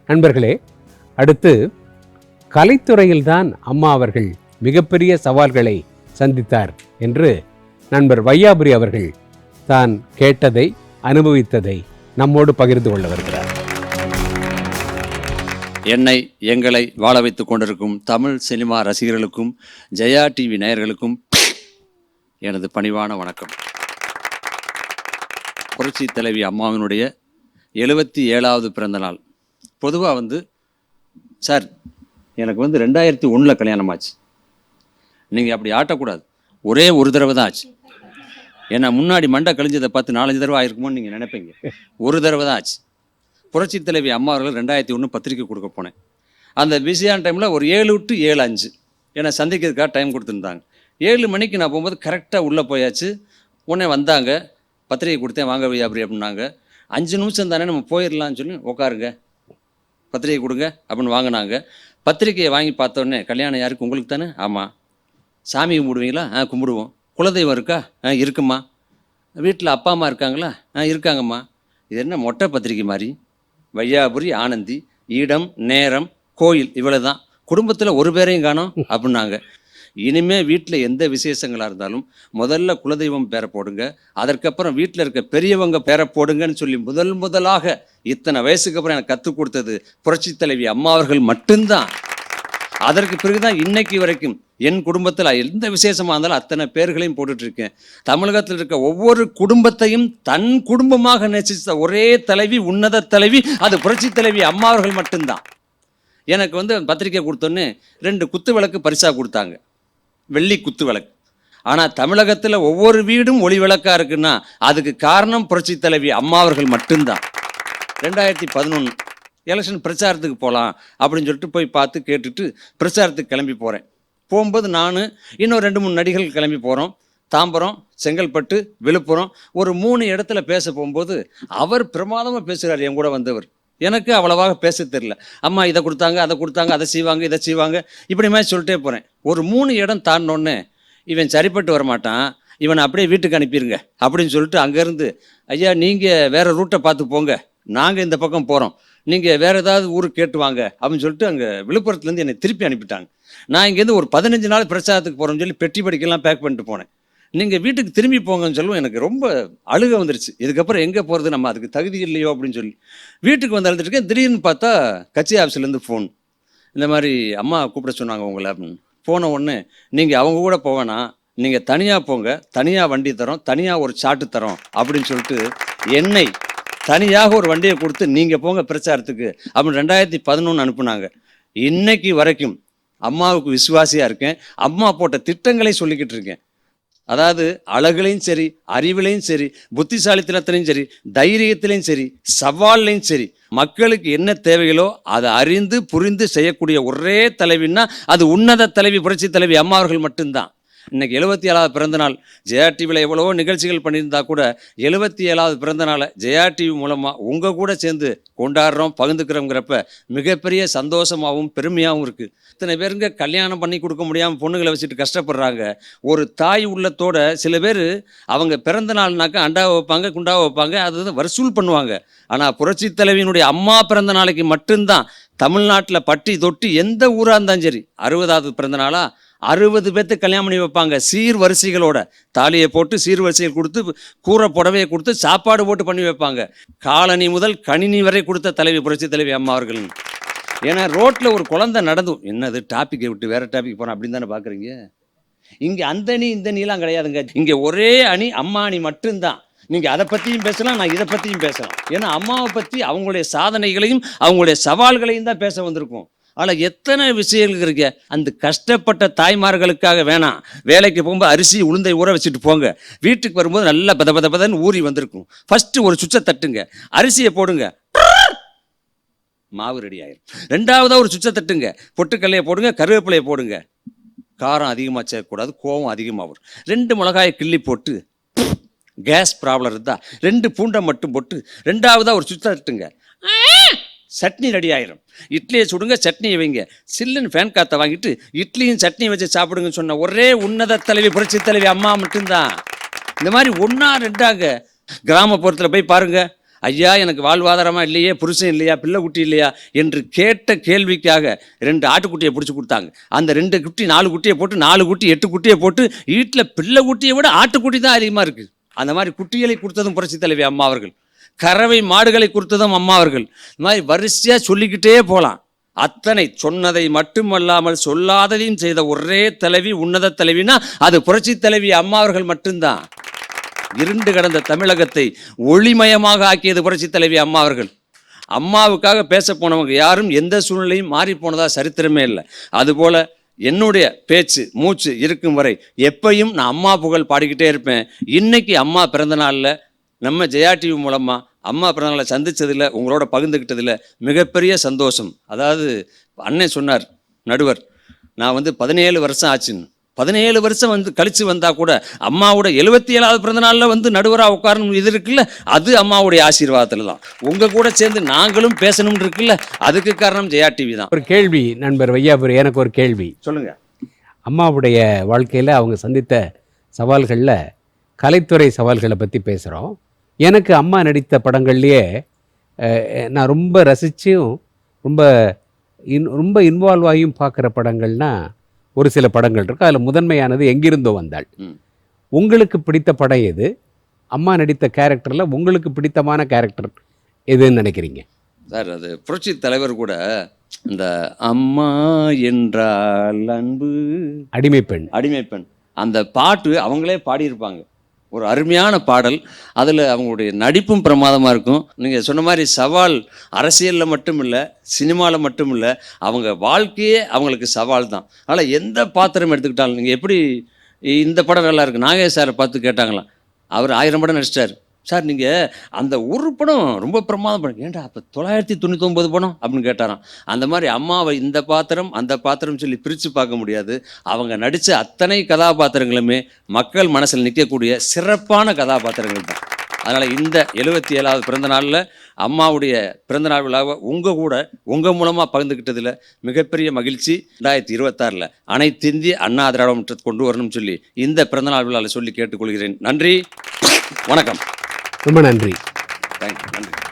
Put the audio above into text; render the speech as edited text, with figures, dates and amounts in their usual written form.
நண்பர்களே, அடுத்து கலைத்துறையில்தான் அம்மா அவர்கள் மிகப்பெரிய சவால்களை சந்தித்தார் என்று நண்பர் வையாபுரி அவர்கள் தான் கேட்டதை அனுபவித்ததை நம்மோடு பகிர்ந்து கொள்ள வருகிறார். எங்களை வாழ வைத்துக் கொண்டிருக்கும் தமிழ் சினிமா ரசிகர்களுக்கும் ஜெயா டிவி நேயர்களுக்கும் எனது பணிவான வணக்கம். புரட்சி தலைவி அம்மாவினுடைய 77வது பிறந்த நாள். பொதுவாக சார் எனக்கு 2001 கல்யாணம் ஆச்சு. நீங்கள் அப்படி ஆட்டக்கூடாது, ஒரே ஒரு தடவை தான் ஆச்சு. ஏன்னா முன்னாடி மண்டை கழிஞ்சதை பார்த்து 4-5 தடவை ஆயிருக்குமோன்னு நீங்கள் நினைப்பீங்க. ஒரு தடவை தான் ஆச்சு. புரட்சி தலைவி அம்மா அவர்கள் 2001 பத்திரிக்கை கொடுக்க போனேன். அந்த பிஸியான டைமில் ஒரு 7 to 7:05 என்னை சந்திக்கிறதுக்காக டைம் கொடுத்துருந்தாங்க. 7 மணிக்கு நான் போகும்போது கரெக்டாக உள்ளே போயாச்சு. உடனே வந்தாங்க, பத்திரிக்கை கொடுத்தேன், வாங்க வையாபுரி அப்படின்னாங்க. 5 நிமிஷம் தானே நம்ம போயிடலான்னு சொல்லி உட்காருங்க, பத்திரிக்கை கொடுங்க அப்படின்னு வாங்கினாங்க. பத்திரிக்கையை வாங்கி பார்த்தோன்னே, கல்யாணம் யாருக்கு, உங்களுக்கு தானே? ஆமாம். சாமி கும்பிடுவீங்களா? கும்பிடுவோம். குலதெய்வம் இருக்கா? இருக்குமா. வீட்டில் அப்பா அம்மா இருக்காங்களா? இருக்காங்கம்மா. இது என்ன மொட்டை பத்திரிக்கை மாதிரி? வையாபுரி, ஆனந்தி, இடம், நேரம், கோயில், இவ்வளோ தான். குடும்பத்தில் ஒரு பேரையும் காணோம் அப்படின்னாங்க. இனிமேல் வீட்டில் எந்த விசேஷங்களாக இருந்தாலும் முதல்ல குலதெய்வம் பேரை போடுங்க, அதற்கப்புறம் வீட்டில் இருக்க பெரியவங்க பேரை போடுங்கன்னு சொல்லி முதலாக இத்தனை வயசுக்கு அப்புறம் எனக்கு கற்றுக் கொடுத்தது புரட்சி தலைவி அம்மா அவர்கள் மட்டும்தான். அதற்கு பிறகுதான் இன்னைக்கு வரைக்கும் என் குடும்பத்தில் எந்த விசேஷமாக இருந்தாலும் அத்தனை பேர்களையும் போட்டுட்ருக்கேன். தமிழகத்தில் இருக்க ஒவ்வொரு குடும்பத்தையும் தன் குடும்பமாக நேசித்த ஒரே தலைவி, உன்னத தலைவி, அது புரட்சி தலைவி அம்மா அவர்கள் மட்டும்தான். எனக்கு பத்திரிக்கை கொடுத்தோன்னே 2 குத்து விளக்கு பரிசாக கொடுத்தாங்க, வெள்ளி குத்து விளக்கு. ஆனால் தமிழகத்தில் ஒவ்வொரு வீடும் ஒளி விளக்காக இருக்குன்னா அதுக்கு காரணம் புரட்சி தலைவி அம்மா அவர்கள் மட்டும்தான். 2011 எலெக்ஷன் பிரச்சாரத்துக்கு போகலாம் அப்படின்னு சொல்லிட்டு போய் பார்த்து கேட்டுட்டு பிரச்சாரத்துக்கு கிளம்பி போகிறேன். போகும்போது நான் இன்னும் 2-3 நடிகர்கள் கிளம்பி போகிறோம். தாம்பரம், செங்கல்பட்டு, விழுப்புரம், ஒரு 3 இடத்துல பேச போகும்போது அவர் பிரமாதமாக பேசுகிறார். என் கூட வந்தவர். எனக்கு அவ்வளவாக பேச தெரியல. அம்மா இதை கொடுத்தாங்க, அதை கொடுத்தாங்க, அதை செய்வாங்க, இதை செய்வாங்க, இப்படி மாதிரி சொல்லிட்டே போகிறேன். ஒரு 3 இடம் தாண்டினோடனே, இவன் சரிப்பட்டு வரமாட்டான், இவனை அப்படியே வீட்டுக்கு அனுப்பிடுங்க அப்படின்னு சொல்லிட்டு அங்கேருந்து, ஐயா நீங்கள் வேறு ரூட்டை பார்த்து போங்க, நாங்கள் இந்த பக்கம் போகிறோம், நீங்கள் வேறு ஏதாவது ஊருக்கு கேட்டு வாங்க அப்படின்னு சொல்லிட்டு அங்கே விழுப்புரத்துலேருந்து என்னை திருப்பி அனுப்பிட்டாங்க. நான் இங்கேருந்து ஒரு 15 நாள் பிரச்சாரத்துக்கு போகிறோன்னு சொல்லி பெட்டி படிக்கெல்லாம் பேக் பண்ணிட்டு போனேன். நீங்கள் வீட்டுக்கு திரும்பி போங்கன்னு சொல்லுவோம். எனக்கு ரொம்ப அழுக வந்துருச்சு. இதுக்கப்புறம் எங்கே போகிறது, நம்ம அதுக்கு தகுதி இல்லையோ அப்படின்னு சொல்லி வீட்டுக்கு வந்து அழுதுட்டுருக்கேன். திடீர்னு பார்த்தா கட்சி ஆஃபீஸ்லேருந்து ஃபோன், இந்த மாதிரி அம்மா கூப்பிட சொன்னாங்க உங்களை அப்படின்னு. போன உடனே, நீங்கள் அவங்க கூட போவேனா, நீங்கள் தனியாக போங்க, தனியாக வண்டி தரோம், தனியாக ஒரு சாட்டு தரோம் அப்படின்னு சொல்லிட்டு என்னை தனியாக ஒரு வண்டியை கொடுத்து நீங்கள் போங்க பிரச்சாரத்துக்கு அப்படின்னு 2011 அனுப்புனாங்க. இன்னைக்கு வரைக்கும் அம்மாவுக்கு விசுவாசியாக இருக்கேன். அம்மா போட்ட திட்டங்களை சொல்லிக்கிட்டு இருக்கேன். அதாவது அழகுலையும் சரி, அறிவிலையும் சரி, புத்திசாலித்தனத்திலையும் சரி, தைரியத்திலையும் சரி, சவால்லையும் சரி, மக்களுக்கு என்ன தேவைகளோ அதை அறிந்து புரிந்து செய்யக்கூடிய ஒரே தலைவின்னா அது உன்னத தலைவி புரட்சி தலைவி அம்மா அவர்கள் மட்டும்தான். இன்னைக்கு 77வது பிறந்த நாள். ஜெயா டிவியில் எவ்வளவோ நிகழ்ச்சிகள் பண்ணியிருந்தா கூட 77வது பிறந்த நாளை ஜெயா டிவி மூலமாக உங்கள் கூட சேர்ந்து கொண்டாடுறோம், பகிர்ந்துக்கிறோங்கிறப்ப மிகப்பெரிய சந்தோஷமாகவும் பெருமையாகவும் இருக்குது. இத்தனை பேருங்க கல்யாணம் பண்ணி கொடுக்க முடியாமல் பொண்ணுங்களை வச்சுட்டு கஷ்டப்படுறாங்க. ஒரு தாய் உள்ளத்தோட சில பேர் அவங்க பிறந்த நாள்னாக்கா அண்டாவை வைப்பாங்க, குண்டாவை வைப்பாங்க, அது வசூல் பண்ணுவாங்க. ஆனால் புரட்சி தலைவியினுடைய அம்மா பிறந்த நாளைக்கு மட்டும்தான் தமிழ்நாட்டில் பட்டி தொட்டி எந்த ஊராக இருந்தாலும் சரி 60வது பிறந்த நாளா 60 பேர்த்து கல்யாணம் பண்ணி வைப்பாங்க. சீர் வரிசைகளோட தாலியை போட்டு சீர் வரிசைகள் கொடுத்து, கூரை புடவையை கொடுத்து, சாப்பாடு போட்டு பண்ணி வைப்பாங்க. காலனி முதல் கணினி வரை கொடுத்த தலைவி புரட்சி தலைவி அம்மா அவர்கள். ஏன்னா ரோட்டில் ஒரு குழந்தை நடந்தும், என்னது டாப்பிக்கை விட்டு வேறு டாபிக் போகிறோம் அப்படின்னு தானே பார்க்குறீங்க. இங்கே அந்த அணி இந்த அணிலாம் கிடையாதுங்க. இங்கே ஒரே அணி, அம்மா அணி மட்டும்தான். நீங்கள் அதை பற்றியும் பேசலாம், நான் இதை பற்றியும் பேசலாம். ஏன்னா அம்மாவை பற்றி அவங்களுடைய சாதனைகளையும் அவங்களுடைய சவால்களையும் தான் பேச வந்திருக்கோம். ஆனால் எத்தனை விஷயங்கள் இருக்கு. அந்த கஷ்டப்பட்ட தாய்மார்களுக்காக வேணாம், வேலைக்கு போகும்போது அரிசி உளுந்தை ஊற வச்சுட்டு போங்க, வீட்டுக்கு வரும்போது நல்லா பதன்னு ஊறி வந்திருக்கும். ஃபஸ்ட்டு ஒரு சுவிட்சை தட்டுங்க, அரிசியை போடுங்க, மாவு ரெடி ஆயிரும். 2வதாக ஒரு சுவிட்சை தட்டுங்க, பொட்டுக்கல்லையை போடுங்க, கருவேப்பிலையை போடுங்க. காரம் அதிகமாக சேர்க்கக்கூடாது, கோவம் அதிகமாக வரும். 2 மிளகாயை கிள்ளி போட்டு, கேஸ் ப்ராப்ளம் இருந்தால் 2 பூண்டை மட்டும் போட்டு 2வதாக ஒரு சுவிட்சை தட்டுங்க, சட்னி ரெடி ஆயிரும். இட்லியை சுடுங்க, சட்னியை வைங்க, சில்லுன்னு ஃபேன் காற்றை வாங்கிட்டு இட்லியும் சட்னியை வச்சு சாப்பிடுங்கன்னு சொன்ன ஒரே உன்னத தலைவி புரட்சி தலைவி அம்மா மட்டும்தான். இந்த மாதிரி 1-2 கிராமப்புறத்தில் போய் பாருங்க, ஐயா எனக்கு வாழ்வாதாரமாக இல்லையே, புருஷன் இல்லையா, பிள்ளை குட்டி இல்லையா என்று கேட்ட கேள்விக்காக 2 ஆட்டுக்குட்டியை பிடிச்சி கொடுத்தாங்க. அந்த 2 குட்டி 4 குட்டியை போட்டு 4 குட்டி 8 குட்டியை போட்டு வீட்டில் பிள்ளை குட்டியை விட ஆட்டுக்குட்டி தான் அதிகமாக இருக்குது. அந்த மாதிரி குட்டிகளை கொடுத்ததும் புரட்சி தலைவி அம்மா அவர்கள். கறவை மாடுகளை கொடுத்ததும் அம்மா அவர்கள். இந்த மாதிரி வரிசையாக சொல்லிக்கிட்டே போகலாம். அத்தனை சொன்னதை மட்டுமல்லாமல் சொல்லாததையும் செய்த ஒரே தலைவி, உன்னத தலைவினா அது புரட்சி தலைவி அம்மா அவர்கள் மட்டும்தான். இருண்டு கடந்த தமிழகத்தை ஒளிமயமாக ஆக்கியது புரட்சி தலைவி அம்மா அவர்கள். அம்மாவுக்காக பேச போனவங்க யாரும் எந்த சூழ்நிலையும் மாறி போனதா சரித்திரமே இல்லை. அதுபோல் என்னுடைய பேச்சு மூச்சு இருக்கும் வரை எப்பையும் நான் அம்மா புகழ் பாடிக்கிட்டே இருப்பேன். இன்னைக்கு அம்மா பிறந்த நாளில் நம்ம ஜெயா டிவி மூலமாக அம்மா பிறந்தநாளை சந்தித்ததில், உங்களோட பகிர்ந்துக்கிட்டதில் மிகப்பெரிய சந்தோஷம். அதாவது அண்ணன் சொன்னார் நடுவர், நான் 17 வருஷம் ஆச்சுன்னு. 17 வருஷம் கழித்து வந்தால் கூட அம்மாவோட 77வது பிறந்தநாளில் நடுவராக உட்காரணும் இது இருக்குல்ல, அது அம்மாவுடைய ஆசீர்வாதத்தில் தான். உங்கள் கூட சேர்ந்து நாங்களும் பேசணும்னு இருக்குல்ல, அதுக்கு காரணம் ஜெயா டிவி தான். ஒரு கேள்வி நண்பர் வையாபுரி, எனக்கு ஒரு கேள்வி. சொல்லுங்கள். அம்மாவுடைய வாழ்க்கையில் அவங்க சந்தித்த சவால்களில் கலைத்துறை சவால்களை பற்றி பேசுகிறோம். எனக்கு அம்மா நடித்த படங்கள்லேயே நான் ரொம்ப ரசித்தும் ரொம்ப இன்வால்வ் ஆகியும் பார்க்குற படங்கள்னா ஒரு சில படங்கள் இருக்குது. அதில் முதன்மையானது எங்கிருந்தோ வந்தாள். உங்களுக்கு பிடித்த படம் எது? அம்மா நடித்த கேரக்டரில் உங்களுக்கு பிடித்தமான கேரக்டர் எதுன்னு நினைக்கிறீங்க? சார், அது புரட்சி தலைவர் கூட இந்த அம்மா என்றால் அன்பு, அடிமைப்பெண் அந்த பாட்டு அவங்களே பாடியிருப்பாங்க. ஒரு அருமையான பாடல். அதில் அவங்களுடைய நடிப்பும் பிரமாதமாக இருக்கும். நீங்கள் சொன்ன மாதிரி சவால் அரசியலில் மட்டும் இல்லை, சினிமாவில் மட்டும் இல்லை, அவங்க வாழ்க்கையே அவங்களுக்கு சவால் தான். அதனால் எந்த பாத்திரம் எடுத்துக்கிட்டாலும், நீங்கள் எப்படி இந்த படம் நல்லா இருக்கு, நாகேஷ் சாரை பார்த்து கேட்டாங்களாம். அவர் 1000 படம் நடிச்சிட்டார். சார் நீங்கள் அந்த ஒரு படம் ரொம்ப பிரமாதம் படம், ஏன்டா அப்போ 999 படம் அப்படின்னு கேட்டாராம். அந்த மாதிரி அம்மாவை இந்த பாத்திரம் அந்த பாத்திரம் சொல்லி பிரித்து பார்க்க முடியாது. அவங்க நடித்த அத்தனை கதாபாத்திரங்களுமே மக்கள் மனசில் நிற்கக்கூடிய சிறப்பான கதாபாத்திரங்கள் தான். அதனால் இந்த 77வது பிறந்த நாளில் அம்மாவுடைய பிறந்தநாள் விழாவை உங்கள் மூலமாக பகிர்ந்துக்கிட்டதில் மிகப்பெரிய மகிழ்ச்சி. 2026 அனைத்து இந்திய அண்ணா திராவிட முன்னேற்றத்தை கொண்டு வரணும்னு சொல்லி இந்த பிறந்தநாள் விழாவில் சொல்லி கேட்டுக்கொள்கிறேன். நன்றி, வணக்கம். ரொம்ப நன்றி. தேங்க்யூ. நன்றி.